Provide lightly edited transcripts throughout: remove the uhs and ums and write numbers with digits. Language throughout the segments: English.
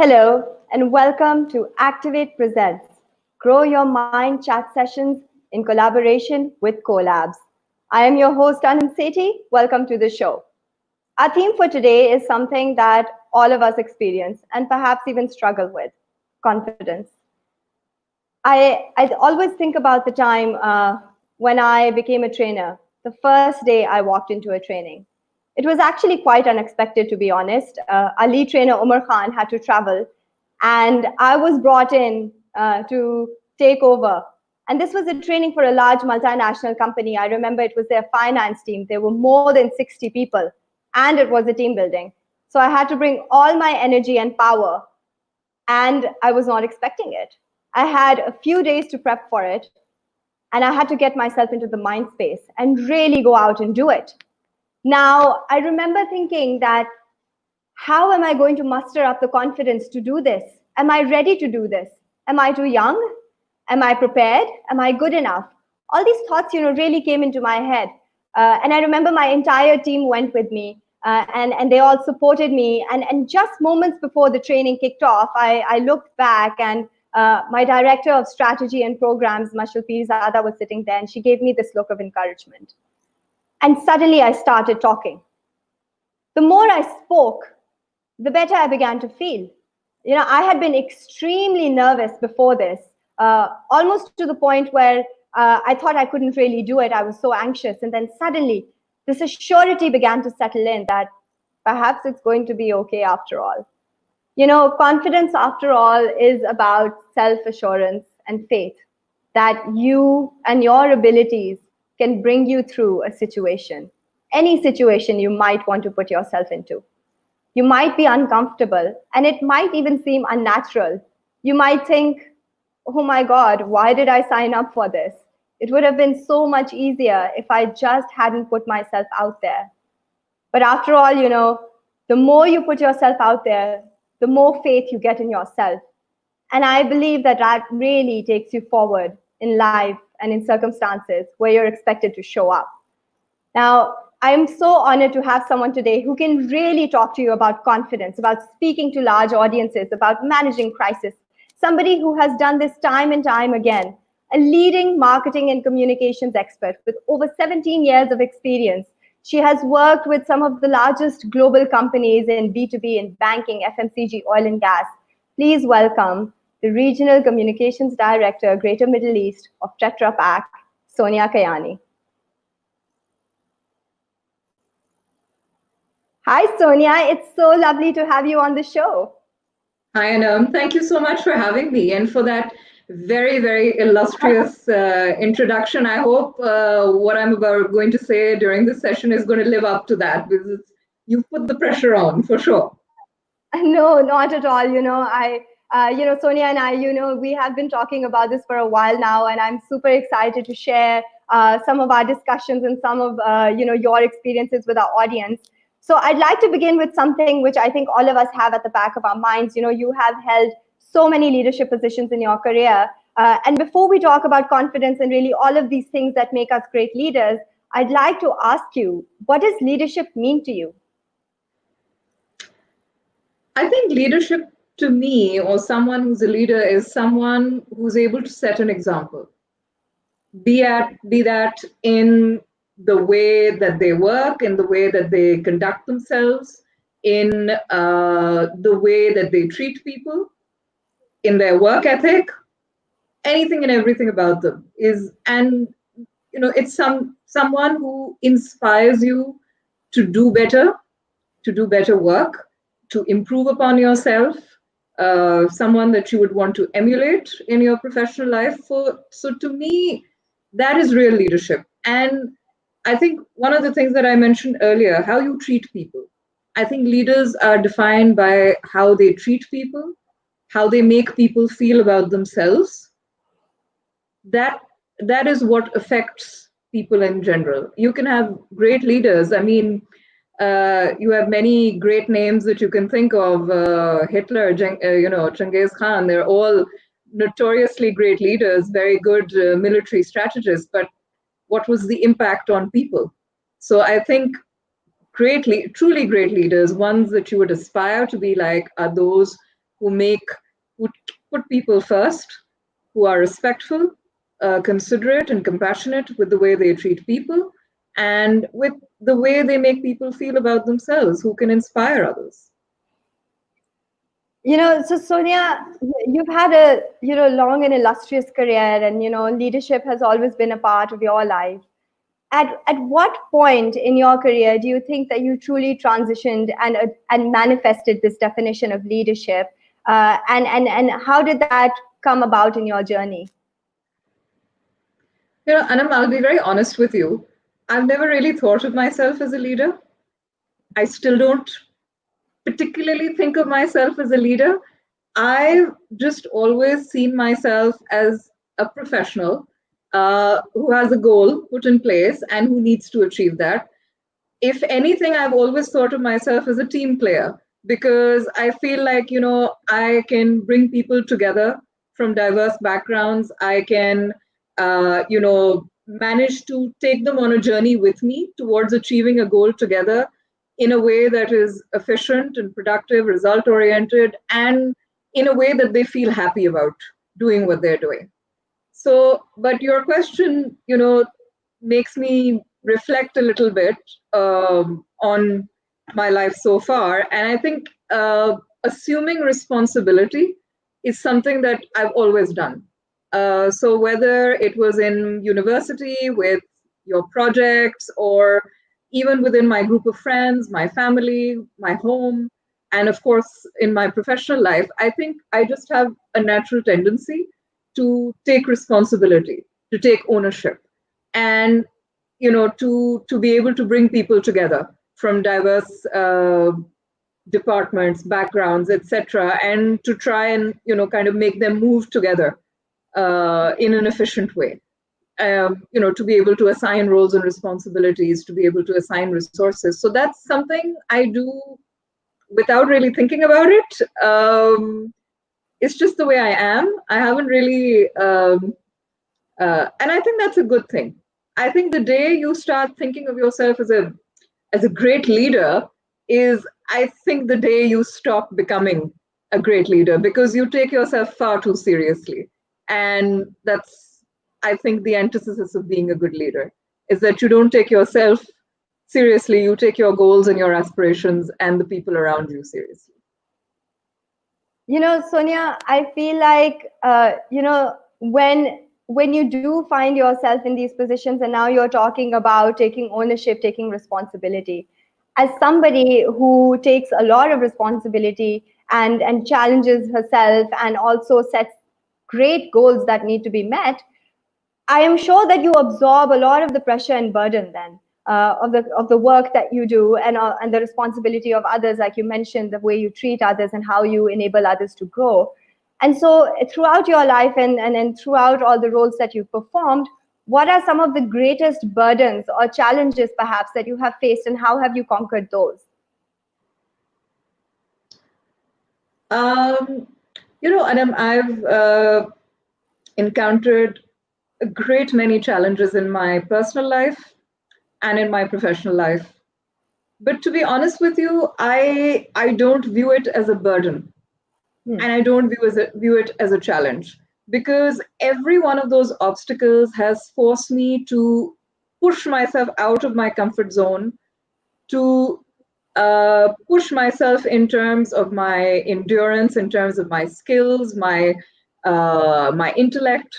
Hello, and welcome to Activate Presents Grow Your Mind chat sessions in collaboration with Collabs. I am your host, Anam Sethi. Welcome to the show. Our theme for today is something that all of us experience and perhaps even struggle with confidence. I always think about the time when I became a trainer, the first day I walked into a training. It was actually quite unexpected, to be honest. Our lead trainer, Umar Khan, had to travel, and I was brought in to take over. And this was a training for a large multinational company. I remember it was their finance team. There were more than 60 people, and it was a team building. So I had to bring all my energy and power, and I was not expecting it. I had a few days to prep for it, and I had to get myself into the mind space and really go out and do it. Now, I remember thinking that, how am I going to muster up the confidence to do this? Am I ready to do this? Am I too young? Am I prepared? Am I good enough? All these thoughts, really came into my head. And I remember my entire team went with me, and they all supported me. And just moments before the training kicked off, I looked back, and my director of strategy and programs, Mashal Pirzada, was sitting there, and she gave me this look of encouragement. And suddenly I started talking. The more I spoke, the better I began to feel. I had been extremely nervous before this, almost to the point where I thought I couldn't really do it. I was so anxious. And then suddenly, this assurity began to settle in that perhaps it's going to be okay after all. Confidence, after all, is about self-assurance and faith that you and your abilities can bring you through a situation, any situation you might want to put yourself into. You might be uncomfortable, and it might even seem unnatural. You might think, oh my God, why did I sign up for this? It would have been so much easier if I just hadn't put myself out there. But after all, the more you put yourself out there, the more faith you get in yourself. And I believe that that really takes you forward in life and in circumstances where you're expected to show up. Now, I'm so honored to have someone today who can really talk to you about confidence, about speaking to large audiences, about managing crisis. Somebody who has done this time and time again, a leading marketing and communications expert with over 17 years of experience. She has worked with some of the largest global companies in B2B and banking, FMCG, oil and gas. Please welcome the Regional Communications Director, Greater Middle East of Tetra Pak, Sonya Kayani. Hi, Sonya. It's so lovely to have you on the show. Hi, Anam. Thank you so much for having me and for that very, very illustrious introduction. I hope what I'm going to say during this session is going to live up to that, because you've put the pressure on for sure. No, not at all. Sonya and I, we have been talking about this for a while now, and I'm super excited to share some of our discussions and some of, your experiences with our audience. So I'd like to begin with something which I think all of us have at the back of our minds. You have held so many leadership positions in your career. And before we talk about confidence and really all of these things that make us great leaders, I'd like to ask you, what does leadership mean to you? I think leadership to me, or someone who's a leader, is someone who's able to set an example. Be that in the way that they work, in the way that they conduct themselves, in the way that they treat people, in their work ethic, anything and everything about them is, and it's someone who inspires you to do better work, to improve upon yourself, someone that you would want to emulate in your professional life. So to me, that is real leadership. And I think one of the things that I mentioned earlier, how you treat people. I think leaders are defined by how they treat people, how they make people feel about themselves. That is what affects people in general. You can have great leaders. I mean, you have many great names that you can think of, Hitler, Genghis Khan. They're all notoriously great leaders, very good military strategists. But what was the impact on people? So I think truly great leaders, ones that you would aspire to be like, are those who put people first, who are respectful, considerate and compassionate with the way they treat people, and with the way they make people feel about themselves, who can inspire others. So Sonia, you've had a long and illustrious career, and leadership has always been a part of your life. At what point in your career do you think that you truly transitioned and manifested this definition of leadership? And how did that come about in your journey? Anam, I'll be very honest with you. I've never really thought of myself as a leader. I still don't particularly think of myself as a leader. I've just always seen myself as a professional who has a goal put in place and who needs to achieve that. If anything, I've always thought of myself as a team player because I feel like, I can bring people together from diverse backgrounds. I can, manage to take them on a journey with me towards achieving a goal together in a way that is efficient and productive, result oriented, and in a way that they feel happy about doing what they're doing. So, but your question, makes me reflect a little bit on my life so far. And I think assuming responsibility is something that I've always done. So whether it was in university with your projects or even within my group of friends, my family, my home, and of course in my professional life, I think I just have a natural tendency to take responsibility, to take ownership, and to be able to bring people together from diverse departments, backgrounds, etc., and to try and kind of make them move together in an efficient way. To be able to assign roles and responsibilities, to be able to assign resources. So that's something I do without really thinking about it. It's just the way I am. I haven't really, and I think that's a good thing. I think the day you start thinking of yourself as a great leader is, I think, the day you stop becoming a great leader because you take yourself far too seriously. And that's, I think, the antithesis of being a good leader is that you don't take yourself seriously, you take your goals and your aspirations and the people around you seriously. Sonia, I feel like, when you do find yourself in these positions and now you're talking about taking ownership, taking responsibility, as somebody who takes a lot of responsibility and challenges herself and also sets great goals that need to be met, I am sure that you absorb a lot of the pressure and burden then of the work that you do and the responsibility of others, like you mentioned, the way you treat others and how you enable others to grow. And so throughout your life and throughout all the roles that you've performed, what are some of the greatest burdens or challenges perhaps that you have faced, and how have you conquered those? Anam, I've encountered a great many challenges in my personal life and in my professional life. But to be honest with you, I don't view it as a burden. And I don't view it as a challenge, because every one of those obstacles has forced me to push myself out of my comfort zone, to push myself in terms of my endurance, in terms of my skills, my intellect.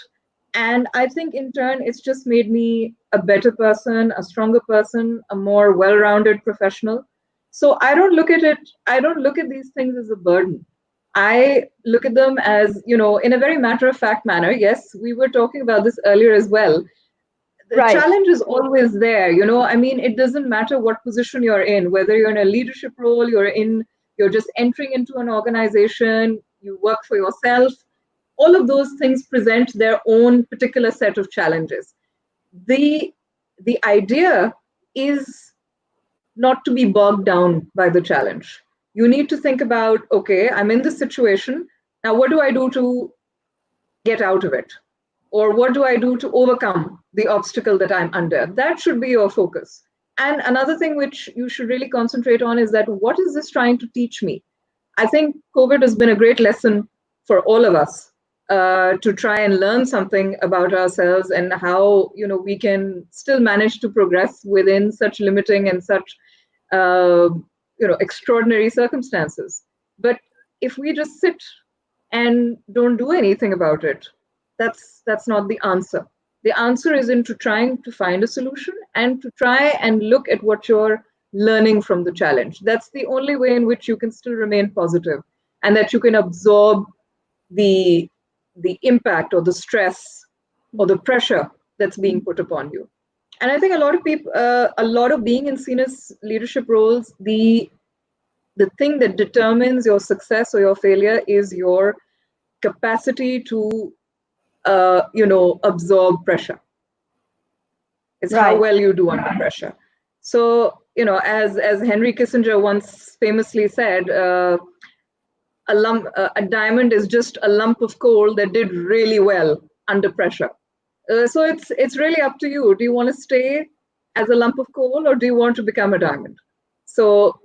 And I think in turn, it's just made me a better person, a stronger person, a more well-rounded professional. So I don't look at these things as a burden. I look at them as, in a very matter-of-fact manner. Yes, we were talking about this earlier as well. The Right. challenge is always there. I mean, it doesn't matter what position you're in, whether you're in a leadership role, you're just entering into an organization, you work for yourself. All of those things present their own particular set of challenges. The idea is not to be bogged down by the challenge. You need to think about, okay, I'm in this situation. Now, what do I do to get out of it? Or what do I do to overcome the obstacle that I'm under? That should be your focus. And another thing which you should really concentrate on is that, what is this trying to teach me? I think COVID has been a great lesson for all of us to try and learn something about ourselves and how we can still manage to progress within such limiting and such extraordinary circumstances. But if we just sit and don't do anything about it, that's not the answer. The answer is into trying to find a solution and to try and look at what you're learning from the challenge. That's the only way in which you can still remain positive and that you can absorb the impact or the stress or the pressure that's being put upon you. And I think a lot of people, a lot of being in senior leadership roles, the thing that determines your success or your failure is your capacity to absorb pressure. It's Right. how well you do under pressure. So, as Henry Kissinger once famously said, a diamond is just a lump of coal that did really well under pressure. So it's really up to you. Do you want to stay as a lump of coal or do you want to become a diamond? So,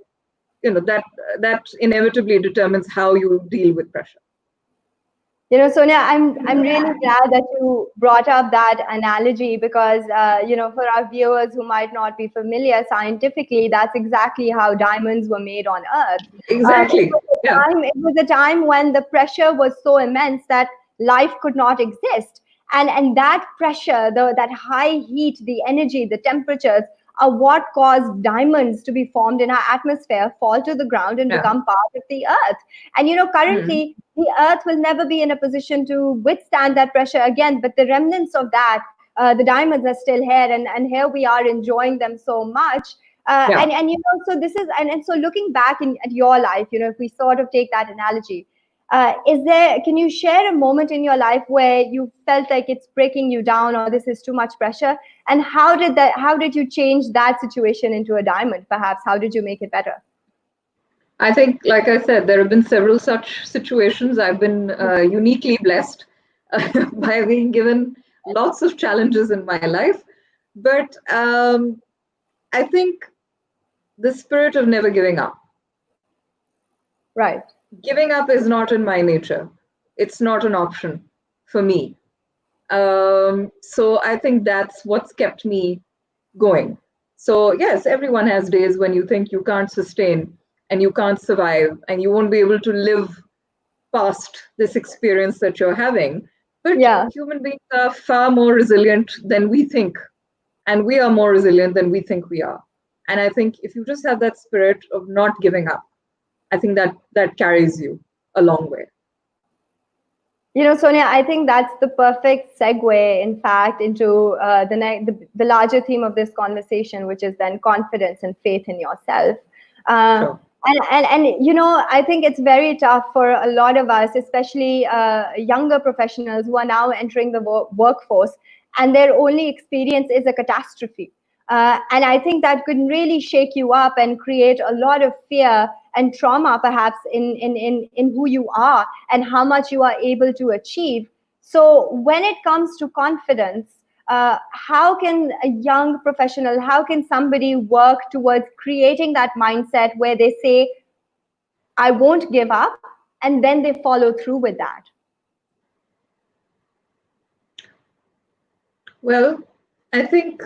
that inevitably determines how you deal with pressure. Sonia, I'm really glad that you brought up that analogy because for our viewers who might not be familiar scientifically, that's exactly how diamonds were made on Earth. Exactly. It was a time when the pressure was so immense that life could not exist, and that pressure, that high heat, the energy, the temperatures are what caused diamonds to be formed in our atmosphere, fall to the ground and become part of the Earth. And currently the Earth will never be in a position to withstand that pressure again, but the remnants of that, the diamonds are still here, and here we are enjoying them so much. And so this is, and so looking back at your life, if we sort of take that analogy, can you share a moment in your life where you felt like it's breaking you down or this is too much pressure? And how did you change that situation into a diamond? Perhaps, how did you make it better? I think, like I said, there have been several such situations. I've been uniquely blessed by being given lots of challenges in my life. But I think the spirit of never giving up. Right. Giving up is not in my nature. It's not an option for me. So I think that's what's kept me going. So yes, everyone has days when you think you can't sustain and you can't survive and you won't be able to live past this experience that you're having. But human beings are far more resilient than we think. And we are more resilient than we think we are. And I think if you just have that spirit of not giving up, I think that carries you a long way. Sonia, I think that's the perfect segue, in fact, into the larger theme of this conversation, which is then confidence and faith in yourself. Sure. And I think it's very tough for a lot of us, especially younger professionals who are now entering the workforce, and their only experience is a catastrophe. And I think that could really shake you up and create a lot of fear and trauma, perhaps, in who you are and how much you are able to achieve. So when it comes to confidence, how can a young professional, how can somebody work towards creating that mindset where they say, I won't give up, and then they follow through with that? Well, I think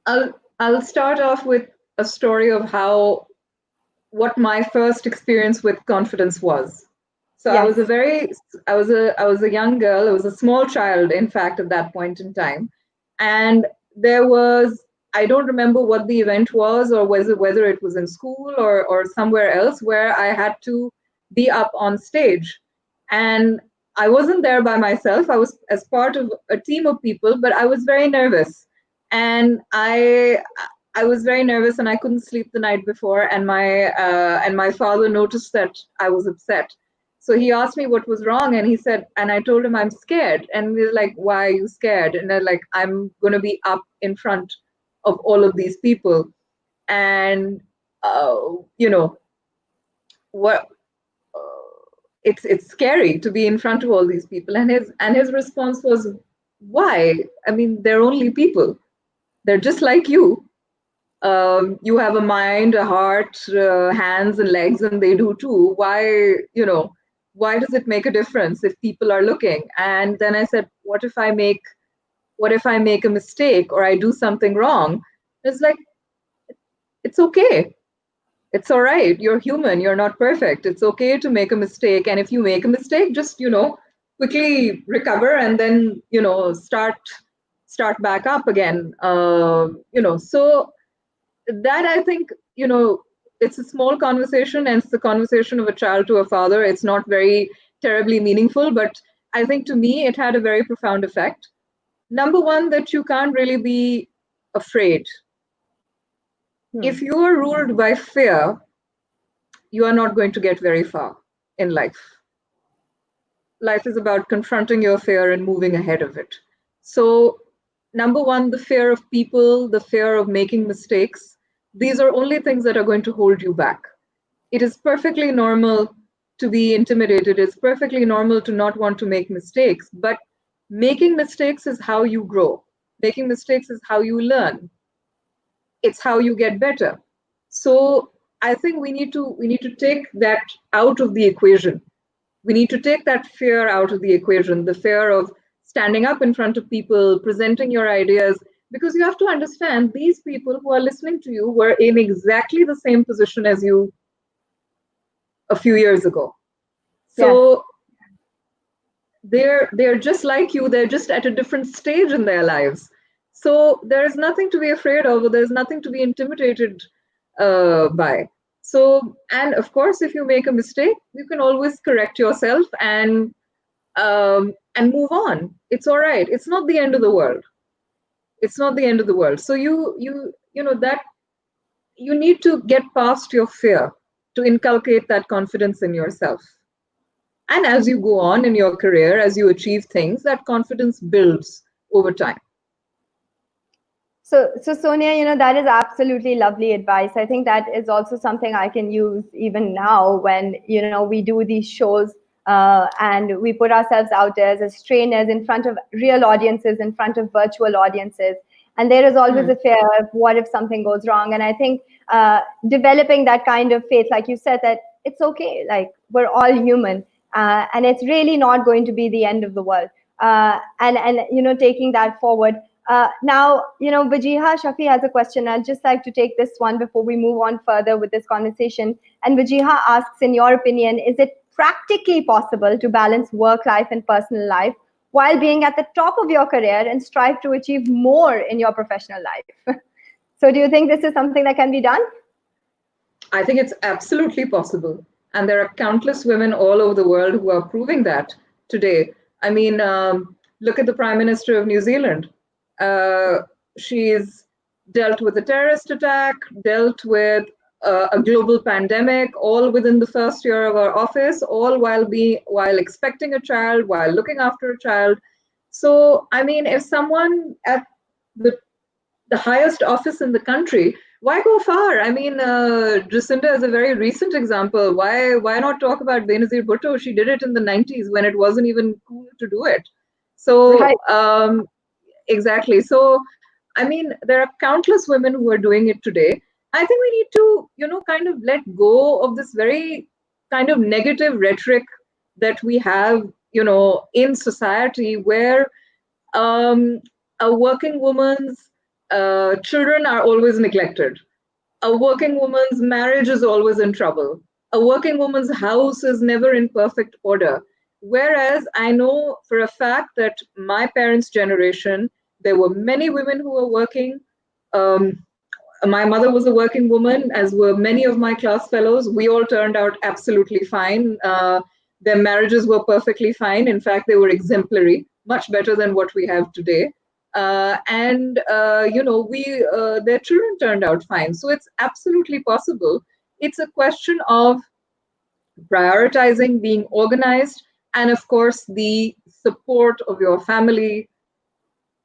I'll start off with a story of what my first experience with confidence was. So yes. I was a young girl. I was a small child, in fact, at that point in time. And there was, I don't remember what the event was or whether it was in school or somewhere else where I had to be up on stage. And I wasn't there by myself. I was as part of a team of people, but I was very nervous. And I was very nervous and I couldn't sleep the night before. And my father noticed that I was upset. So he asked me what was wrong, and he said, and I told him I'm scared. And we were like, why are you scared? And they're like, I'm going to be up in front of all of these people. And, it's scary to be in front of all these people. And his response was, why? I mean, they're only people. They're just like you. You have a mind, a heart, hands and legs, and they do too. Why does it make a difference if people are looking? And then I said, what if I make a mistake or I do something wrong? It's like, it's okay. It's all right. You're human. You're not perfect. It's okay to make a mistake. And if you make a mistake, just, quickly recover and then, start back up again. So that I think, it's a small conversation and it's the conversation of a child to a father. It's not very terribly meaningful, but I think to me, it had a very profound effect. Number one, that you can't really be afraid. If you are ruled by fear, you are not going to get very far in life. Life is about confronting your fear and moving ahead of it. So, number one, the fear of people, the fear of making mistakes, these are only things that are going to hold you back. It is perfectly normal to be intimidated. It's perfectly normal to not want to make mistakes, but making mistakes is how you grow. Making mistakes is how you learn. It's how you get better. So I think we need to take that out of the equation. We need to take that fear out of the equation, the fear of standing up in front of people, presenting your ideas, because you have to understand these people who are listening to you were in exactly the same position as you a few years ago. So they're just like you, they're just at a different stage in their lives. So there's nothing to be afraid of, or there's nothing to be intimidated by. So, and of course, if you make a mistake, you can always correct yourself and move on. It's all right. It's not the end of the world. It's not the end of the world. So that you need to get past your fear to inculcate that confidence in yourself. And as you go on in your career, as you achieve things, that confidence builds over time. So Sonia, that is absolutely lovely advice. I think that is also something I can use even now when, we do these shows and we put ourselves out there as trainers in front of real audiences, in front of virtual audiences. And there is always a fear of what if something goes wrong. And I think developing that kind of faith, like you said, that it's okay, like we're all human and it's really not going to be the end of the world. And taking that forward. Now, Vajiha Shafi has a question. I'd just like to take this one before we move on further with this conversation. And Vajiha asks, in your opinion, is it practically possible to balance work life and personal life while being at the top of your career and strive to achieve more in your professional life? So do you think this is something that can be done? I think it's absolutely possible. And there are countless women all over the world who are proving that today. I mean, look at the Prime Minister of New Zealand. She's dealt with a terrorist attack, dealt with a global pandemic, all within the first year of her office, all while expecting a child, while looking after a child. So, I mean, if someone at the highest office in the country, why go far? I mean, Jacinda is a very recent example. Why not talk about Benazir Bhutto? She did it in the 90s when it wasn't even cool to do it. So, Right. exactly. So, I mean, there are countless women who are doing it today. I think we need to, kind of let go of this very kind of negative rhetoric that we have, in society where a working woman's children are always neglected. A working woman's marriage is always in trouble. A working woman's house is never in perfect order. Whereas I know for a fact that my parents' generation, there were many women who were working. Um, my mother was a working woman, as were many of my class fellows. We all turned out absolutely fine. Their marriages were perfectly fine. In fact, they were exemplary, much better than what we have today. Their children turned out fine. So it's absolutely possible. It's a question of prioritizing, being organized, and of course, the support of your family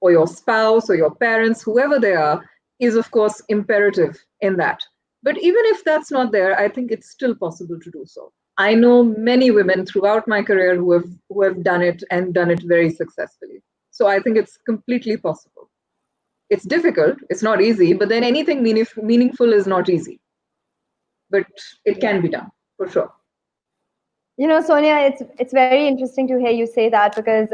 or your spouse or your parents, whoever they are, is of course imperative in that. But even if that's not there, I think it's still possible to do so. I know many women throughout my career who have done it and done it very successfully. So I think it's completely possible. it's difficult, it's not easy, but then anything meaningful is not easy. But it can be done, for sure. Sonia, it's very interesting to hear you say that, because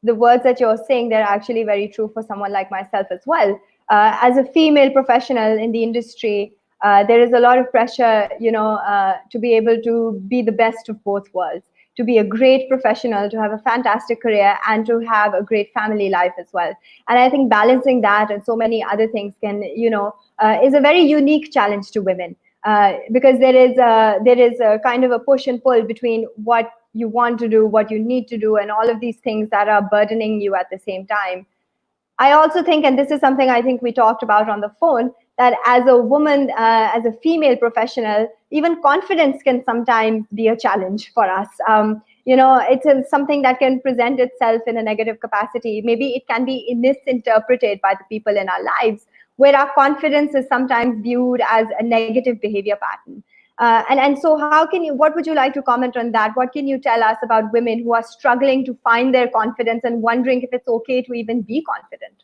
the words that you're saying, they're actually very true for someone like myself as well. As a female professional in the industry, there is a lot of pressure, to be able to be the best of both worlds, to be a great professional, to have a fantastic career, and to have a great family life as well. And I think balancing that and so many other things is a very unique challenge to women. Because there is a kind of a push and pull between what you want to do, what you need to do, and all of these things that are burdening you at the same time. I also think, and this is something I think we talked about on the phone, that as a woman, as a female professional, even confidence can sometimes be a challenge for us. It's something that can present itself in a negative capacity. Maybe it can be misinterpreted by the people in our lives, where our confidence is sometimes viewed as a negative behavior pattern. And so what would you like to comment on that? What can you tell us about women who are struggling to find their confidence and wondering if it's okay to even be confident?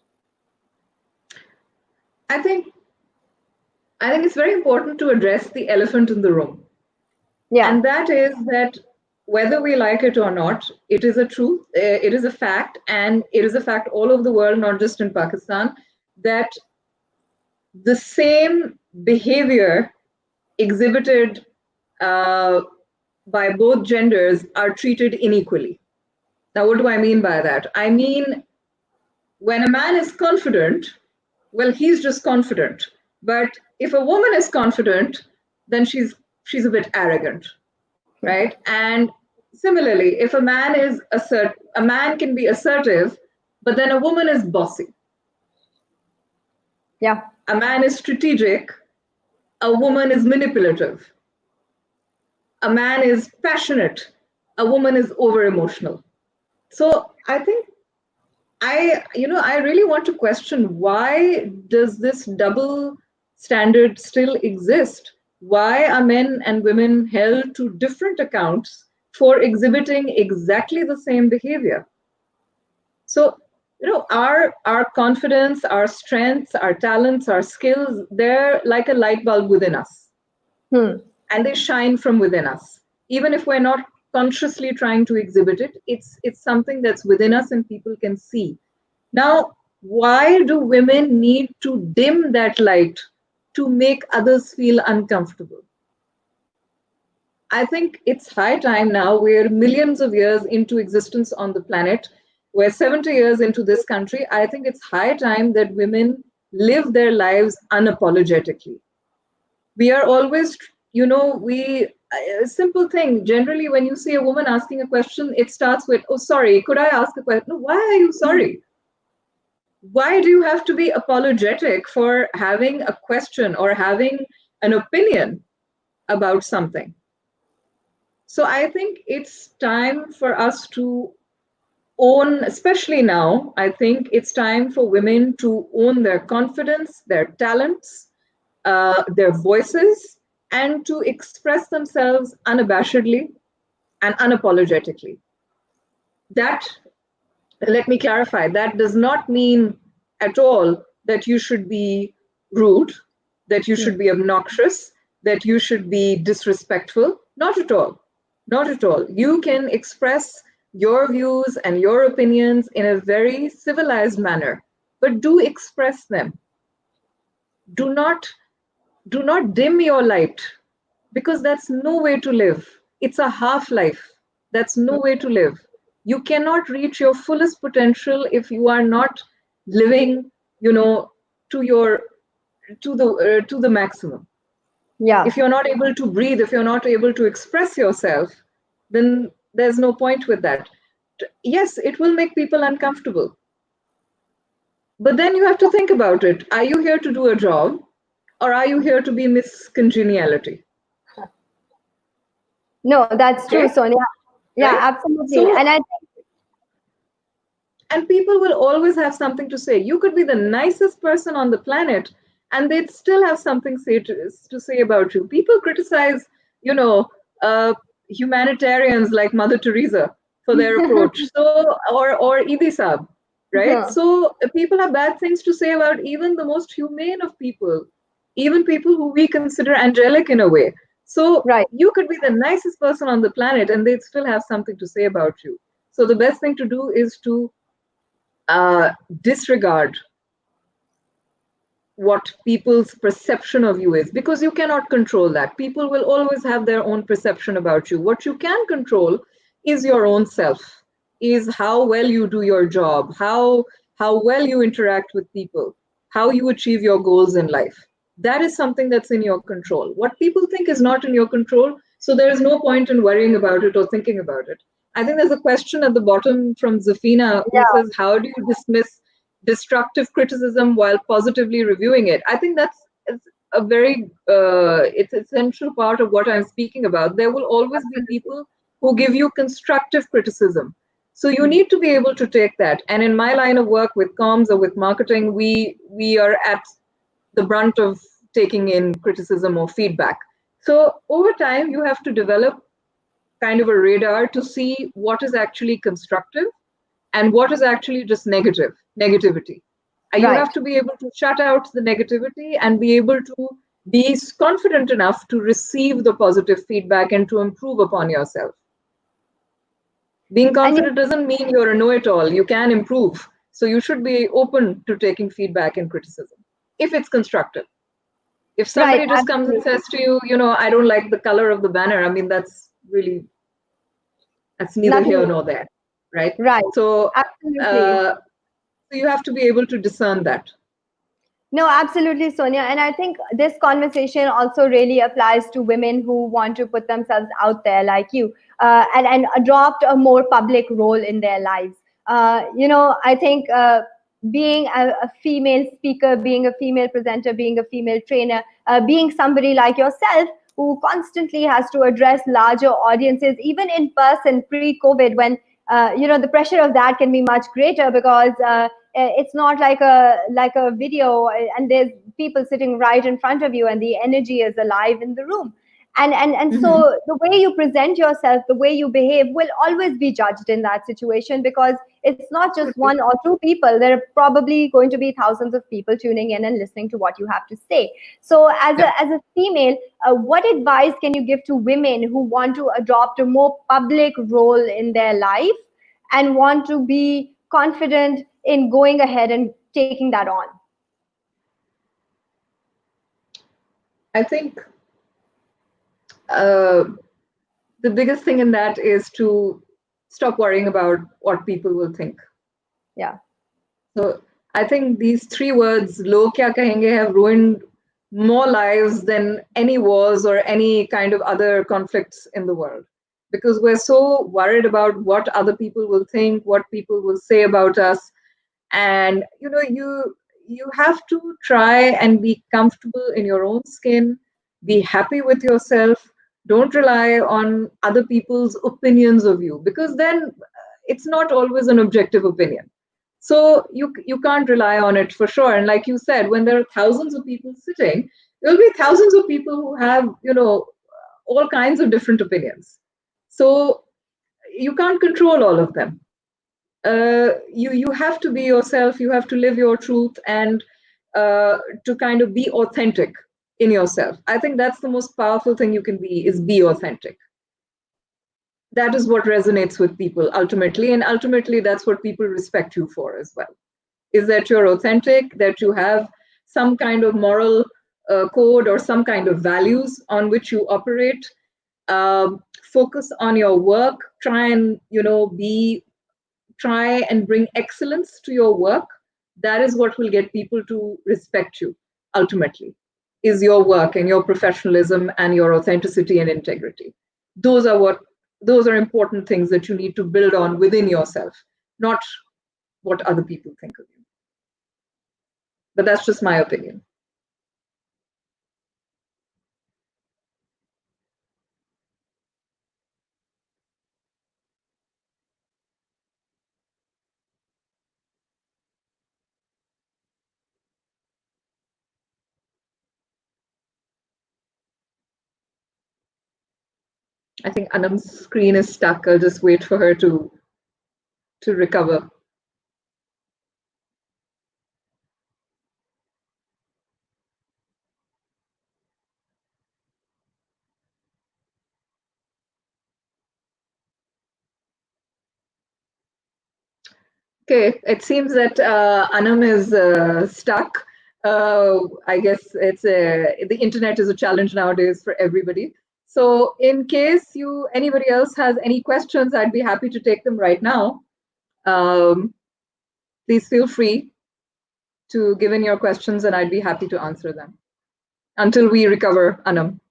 I think it's very important to address the elephant in the room. Yeah. And that is that whether we like it or not, it is a truth, it is a fact, and it is a fact all over the world, not just in Pakistan, that the same behavior exhibited by both genders are treated unequally. Now, what do I mean by that? I mean, when a man is confident, well, he's just confident. But if a woman is confident, then she's a bit arrogant, right? And similarly, if a man is a man can be assertive, but then a woman is bossy. Yeah. A man is strategic, a woman is manipulative. A man is passionate, a woman is over emotional. So I think I really want to question, why does this double standard still exist? Why are men and women held to different accounts for exhibiting exactly the same behavior? So, our confidence, our strengths, our talents, our skills, they're like a light bulb within us. And they shine from within us. Even if we're not consciously trying to exhibit it, it's something that's within us and people can see. Now, why do women need to dim that light to make others feel uncomfortable? I think it's high time now. We're millions of years into existence on the planet. We're 70 years into this country. I think it's high time that women live their lives unapologetically. We are always, a simple thing. Generally, when you see a woman asking a question, it starts with, "Oh, sorry, could I ask a question?" No, why are you sorry? Why do you have to be apologetic for having a question or having an opinion about something? So I think it's time for us to own, especially now, I think it's time for women to own their confidence, their talents, their voices, and to express themselves unabashedly and unapologetically. That, let me clarify, that does not mean at all that you should be rude, that you should be obnoxious, that you should be disrespectful. Not at all. Not at all. You can express your views and your opinions in a very civilized manner, but do express them. Do not dim your light, because that's no way to live. It's a half life. That's no way to live. You cannot reach your fullest potential if you are not living, to the maximum. Yeah. If you're not able to breathe, if you're not able to express yourself, then there's no point with that. Yes, it will make people uncomfortable. But then you have to think about it. Are you here to do a job, or are you here to be Miss Congeniality? No, that's true, Okay? Sonia. Yeah, Right? absolutely. So, And and people will always have something to say. You could be the nicest person on the planet, and they'd still have something to say about you. People criticize, humanitarians like Mother Teresa for their approach. So, or Idi Saab, right? So people have bad things to say about even the most humane of people, even people who we consider angelic in a way. So Right. you could be the nicest person on the planet and they'd still have something to say about you. So the best thing to do is to disregard what people's perception of you is, because you cannot control that. People will always have their own perception about you. What you can control is your own self, is how well you do your job, how well you interact with people, how you achieve your goals in life. That is something that's in your control. What people think is not in your control, so there is no point in worrying about it or thinking about it. I think there's a question at the bottom from Zafina who Yeah. says, how do you dismiss destructive criticism while positively reviewing it? I think that's a very it's essential part of what I'm speaking about. There will always be people who give you constructive criticism, so you need to be able to take that. And in my line of work with comms or with marketing, we are at the brunt of taking in criticism or feedback. So over time you have to develop kind of a radar to see what is actually constructive and what is actually just negativity. You Right. have to be able to shut out the negativity and be able to be confident enough to receive the positive feedback and to improve upon yourself. Being And confident doesn't mean you're a know-it-all. You can improve. So you should be open to taking feedback and criticism if it's constructive. If right, somebody just comes and absolutely. says to you, I don't like the color of the banner, I mean, that's neither here Nothing. nor there, right? Right. So Absolutely. uh, so you have to be able to discern that. No, absolutely, Sonia. And I think this conversation also really applies to women who want to put themselves out there like you, and adopt a more public role in their lives. I think being a female speaker, being a female presenter, being a female trainer, being somebody like yourself who constantly has to address larger audiences, even in person pre-COVID, when the pressure of that can be much greater because it's not like a video and there's people sitting right in front of you and the energy is alive in the room, and Mm-hmm. so the way you present yourself, the way you behave will always be judged in that situation, because it's not just Absolutely. one or two people. There are probably going to be thousands of people tuning in and listening to what you have to say. So Yeah. as a female, what advice can you give to women who want to adopt a more public role in their life and want to be confident in going ahead and taking that on? I think uh, the biggest thing in that is to stop worrying about what people will think. Yeah. So I think these three words, "log kya kahenge," have ruined more lives than any wars or any kind of other conflicts in the world. Because we're so worried about what other people will think, what people will say about us. And you have to try and be comfortable in your own skin, be happy with yourself. Don't rely on other people's opinions of you, because then it's not always an objective opinion. So you can't rely on it for sure. And like you said, when there are thousands of people sitting, there'll be thousands of people who have all kinds of different opinions. So you can't control all of them. You have to be yourself. You have to live your truth, and to kind of be authentic in yourself. I think that's the most powerful thing you can be, is be authentic. That is what resonates with people ultimately, and ultimately that's what people respect you for as well, is that you're authentic, that you have some kind of moral code or some kind of values on which you operate. Focus on your work. Try and bring excellence to your work. That is what will get people to respect you ultimately, is your work and your professionalism and your authenticity and integrity. Those are important things that you need to build on within yourself, not what other people think of you. But that's just my opinion. I think Anam's screen is stuck. I'll just wait for her to recover. Okay, it seems that Anam is stuck. I guess the internet is a challenge nowadays for everybody. So, in case anybody else has any questions, I'd be happy to take them right now. Um, Please feel free to give in your questions, and I'd be happy to answer them until we recover Anam.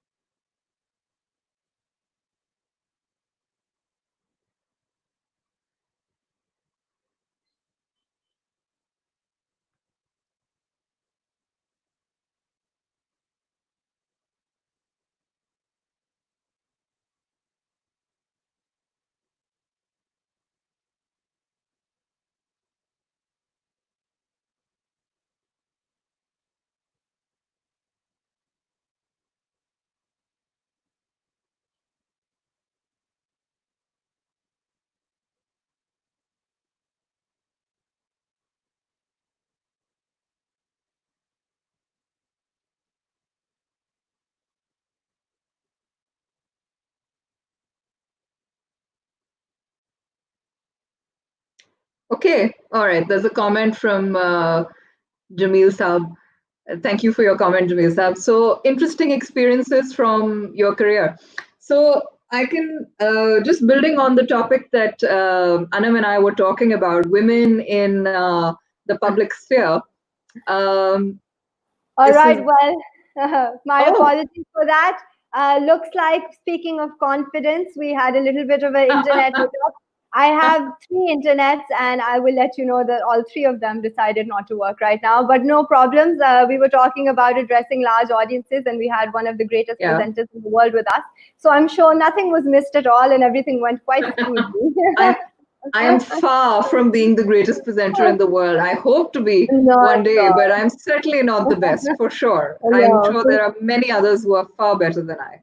Okay, all right. There's a comment from Jamil Saab. Thank you for your comment, Jamil Saab. So, interesting experiences from your career. So, I can just building on the topic that Anam and I were talking about, women in the public sphere. Um, All this is right, well, my oh apologies for that. Looks like, speaking of confidence, we had a little bit of an internet hiccup. I have three internets, and I will let you know that all three of them decided not to work right now. But no problems. We were talking about addressing large audiences, and we had one of the greatest yeah. presenters in the world with us. So I'm sure nothing was missed at all, and everything went quite smoothly. I am far from being the greatest presenter in the world. I hope to be Not one at day, but all. I'm certainly not the best, for sure. I'm No, sure there are many others who are far better than I.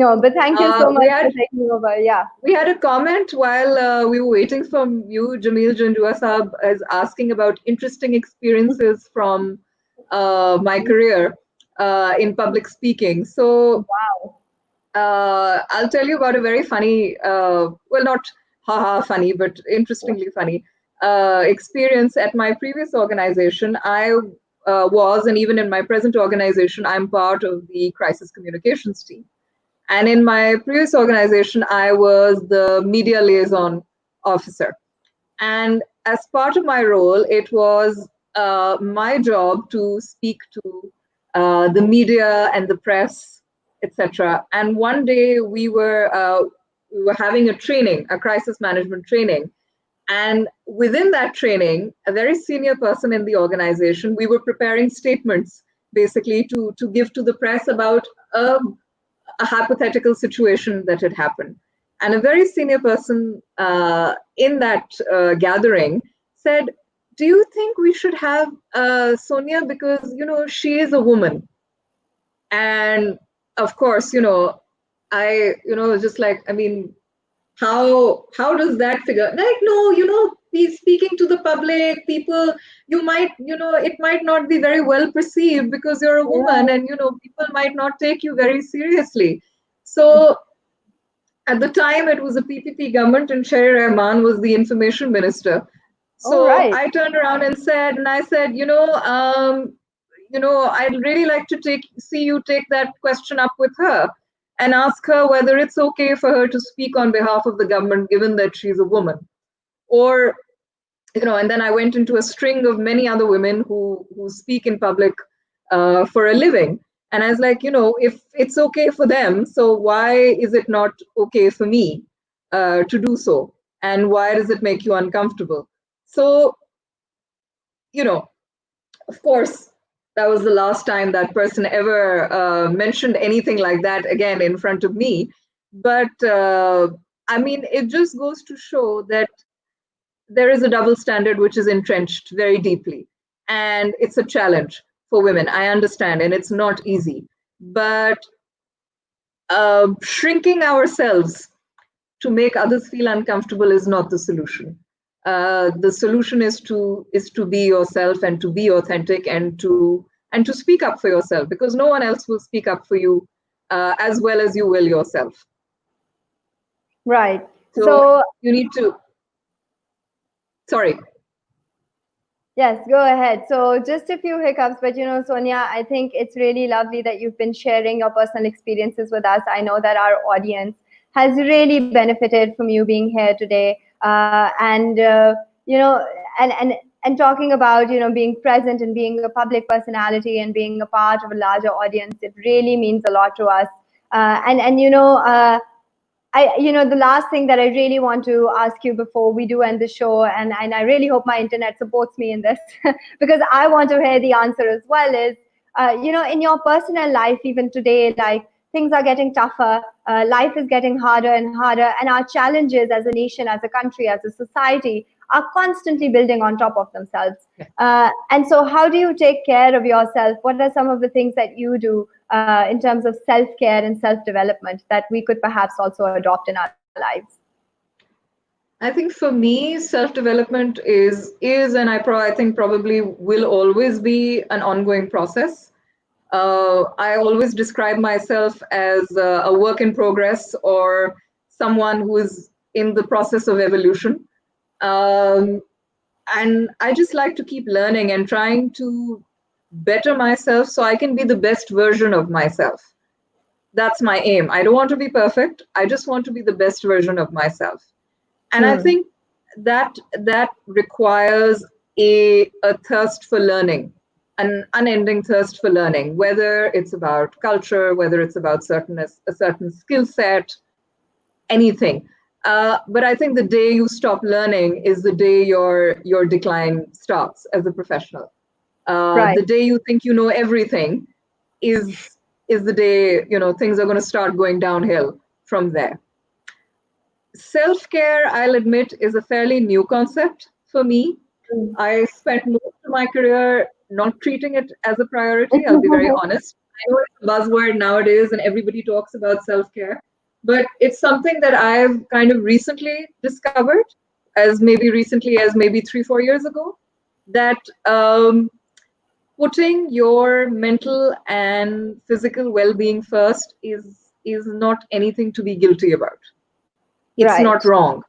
no, but thank you so We much for had taking over. Yeah. we had a comment while we were waiting from you, Jamil Jandua Saab, is asking about interesting experiences from my career in public speaking. So Wow. I'll tell you about a very funny, well, not haha funny, but interestingly funny experience at my previous organization. I was, and even in my present organization, I'm part of the crisis communications team. And in my previous organization, I was the media liaison officer. And as part of my role, it was my job to speak to the media and the press, etc. And one day we were having a training, a crisis management training, and within that training, a very senior person in the organization, we were preparing statements basically to give to the press about a hypothetical situation that had happened. And a very senior person in that gathering said, "Do you think we should have Sonia because she is a woman?" And of course, I just like, I mean, how does that figure? Like, no, be speaking to the public, people, you might, it might not be very well perceived because you're a woman, Right. and people might not take you very seriously. So at the time, it was a PPP government, and Sherry Rahman was the information minister. All So right. I turned around and I said, I'd really like to see you take that question up with her and ask her whether it's okay for her to speak on behalf of the government, given that she's a woman. Or, and then I went into a string of many other women who speak in public for a living. And I was like, if it's okay for them, so why is it not okay for me to do so? And why does it make you uncomfortable? So, of course, that was the last time that person ever mentioned anything like that again in front of me. But I mean, it just goes to show that there is a double standard which is entrenched very deeply. And it's a challenge for women. I understand, and it's not easy. But shrinking ourselves to make others feel uncomfortable is not the solution. The solution is to be yourself and to be authentic and to speak up for yourself, because no one else will speak up for you as well as you will yourself. Right. So So you need to. Sorry. Yes, go ahead. So, just a few hiccups, but Sonia, I think it's really lovely that you've been sharing your personal experiences with us. I know that our audience has really benefited from you being here today, and and talking about being present and being a public personality and being a part of a larger audience. It really means a lot to us. The last thing that I really want to ask you before we do end the show, and I really hope my internet supports me in this because I want to hear the answer as well, is, in your personal life, even today, like things are getting tougher, life is getting harder and harder, and our challenges as a nation, as a country, as a society are constantly building on top of themselves. And so, how do you take care of yourself? What are some of the things that you do in terms of self-care and self-development that we could perhaps also adopt in our lives? I think for me, self-development is, and I think probably will always be an ongoing process. I always describe myself as a work in progress or someone who is in the process of evolution. And I just like to keep learning and trying to better myself so I can be the best version of myself. That's my aim. I don't want to be perfect. I just want to be the best version of myself. And I think that requires a thirst for learning, an unending thirst for learning, whether it's about culture, whether it's about a certain skill set, anything. But I think the day you stop learning is the day your decline starts as a professional. Right. The day you think you know everything is the day things are going to start going downhill from there. Self-care, I'll admit, is a fairly new concept for me. I spent most of my career not treating it as a priority. I'll be very honest. I know it's a buzzword nowadays and everybody talks about self-care, but it's something that I've kind of recently discovered, as recently as maybe 3-4 years ago, that putting your mental and physical well-being first is not anything to be guilty about. It's not Right. wrong.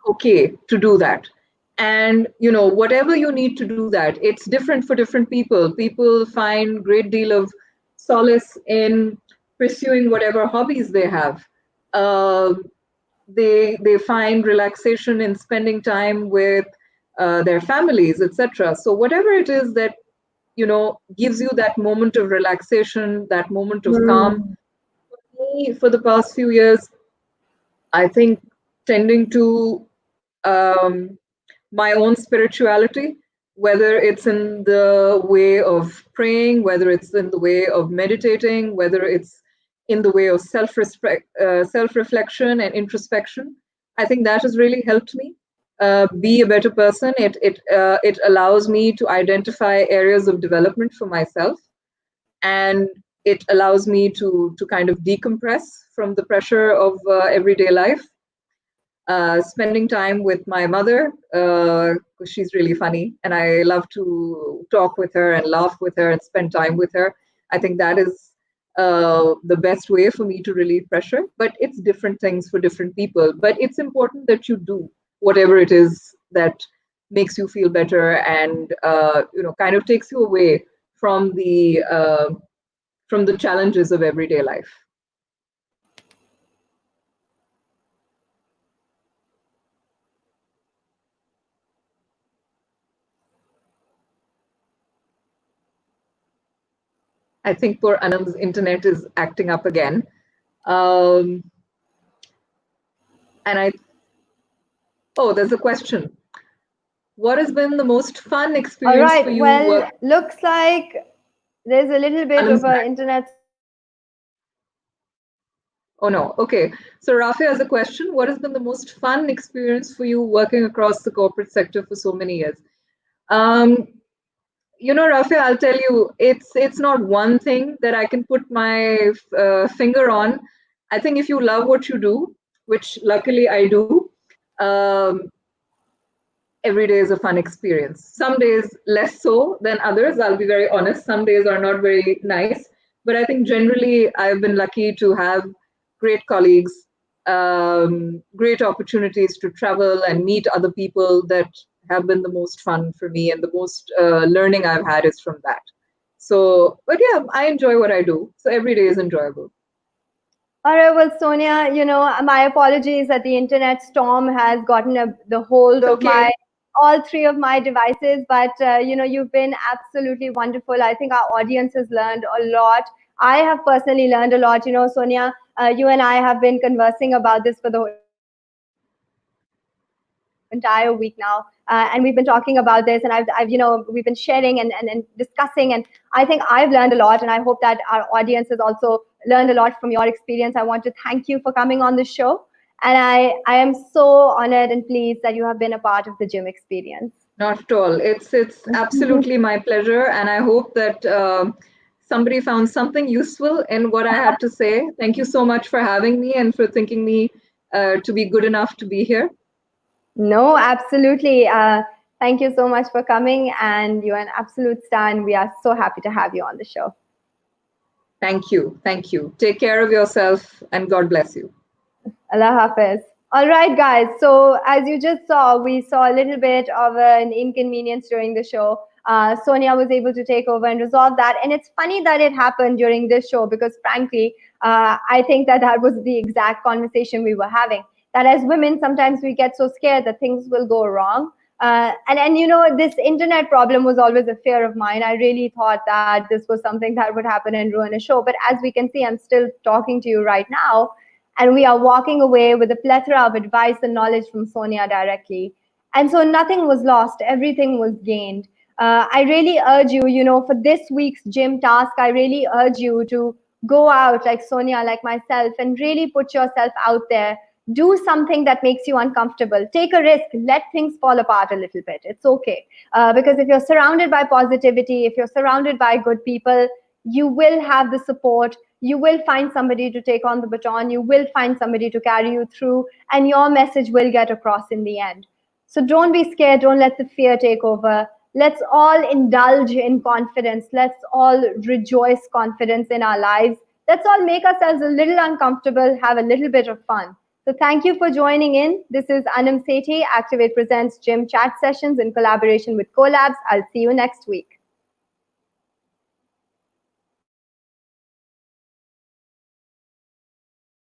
Okay to do that. And whatever you need to do that, it's different for different people. People find great deal of solace in pursuing whatever hobbies they have. They find relaxation in spending time with their families, etc. So whatever it is that gives you that moment of relaxation, that moment of calm. For me, for the past few years, I think tending to my own spirituality, whether it's in the way of praying, whether it's in the way of meditating, whether it's in the way of self-reflection and introspection. I think that has really helped me be a better person. It allows me to identify areas of development for myself, and it allows me to kind of decompress from the pressure of everyday life. Spending time with my mother, because she's really funny, and I love to talk with her and laugh with her and spend time with her. I think that is the best way for me to relieve pressure. But it's different things for different people. But it's important that you do whatever it is that makes you feel better and kind of takes you away from the challenges of everyday life. I think poor Anam's internet is acting up again. And there's a question. What has been the most fun All experience right. for you? Well, looks like there's a little bit Anam's of an back. internet. Oh no. Okay. So Rafi has a question. What has been the most fun experience for you working across the corporate sector for so many years? Rafi, I'll tell you, it's not one thing that I can put my finger on. I think if you love what you do, which luckily I do, every day is a fun experience. Some days less so than others, I'll be very honest. Some days are not very nice. But I think generally I've been lucky to have great colleagues, great opportunities to travel and meet other people that have been the most fun for me, and the most learning I've had is from that. So, but yeah, I enjoy what I do. So every day is enjoyable. All right, well, Sonia, my apologies that the internet storm has gotten the hold It's of okay. all three of my devices, but you've been absolutely wonderful. I think our audience has learned a lot. I have personally learned a lot. Sonia, you and I have been conversing about this for the entire week now, and we've been talking about this, and we've been sharing and discussing, and I think I've learned a lot, and I hope that our audience has also learned a lot from your experience. I want to thank you for coming on the show, and I am so honored and pleased that you have been a part of the gym experience. Not at all. It's absolutely my pleasure, and I hope that somebody found something useful in what I had to say. Thank you so much for having me and for thinking me to be good enough to be here. No, absolutely. Thank you so much for coming, and you're an absolute star, and we are so happy to have you on the show. Thank you. Thank you. Take care of yourself, and God bless you. Allah Hafiz. All right, guys. So, as you just saw, we saw a little bit of an inconvenience during the show. Sonia was able to take over and resolve that. And it's funny that it happened during this show because, frankly, I think that was the exact conversation we were having. That as women, sometimes we get so scared that things will go wrong. And this internet problem was always a fear of mine. I really thought that this was something that would happen and ruin a show. But as we can see, I'm still talking to you right now, and we are walking away with a plethora of advice and knowledge from Sonia directly. And so nothing was lost, everything was gained. I really urge you, for this week's gym task, I really urge you to go out like Sonia, like myself, and really put yourself out there. Do something that makes you uncomfortable. Take a risk. Let things fall apart a little bit. It's okay. Because if you're surrounded by positivity, if you're surrounded by good people, you will have the support. You will find somebody to take on the baton. You will find somebody to carry you through, and your message will get across in the end. So don't be scared. Don't let the fear take over. Let's all indulge in confidence. Let's all rejoice confidence in our lives. Let's all make ourselves a little uncomfortable, have a little bit of fun. So thank you for joining in. This is Anam Sethi. Activate presents Gym Chat Sessions in collaboration with Collabs. I'll see you next week.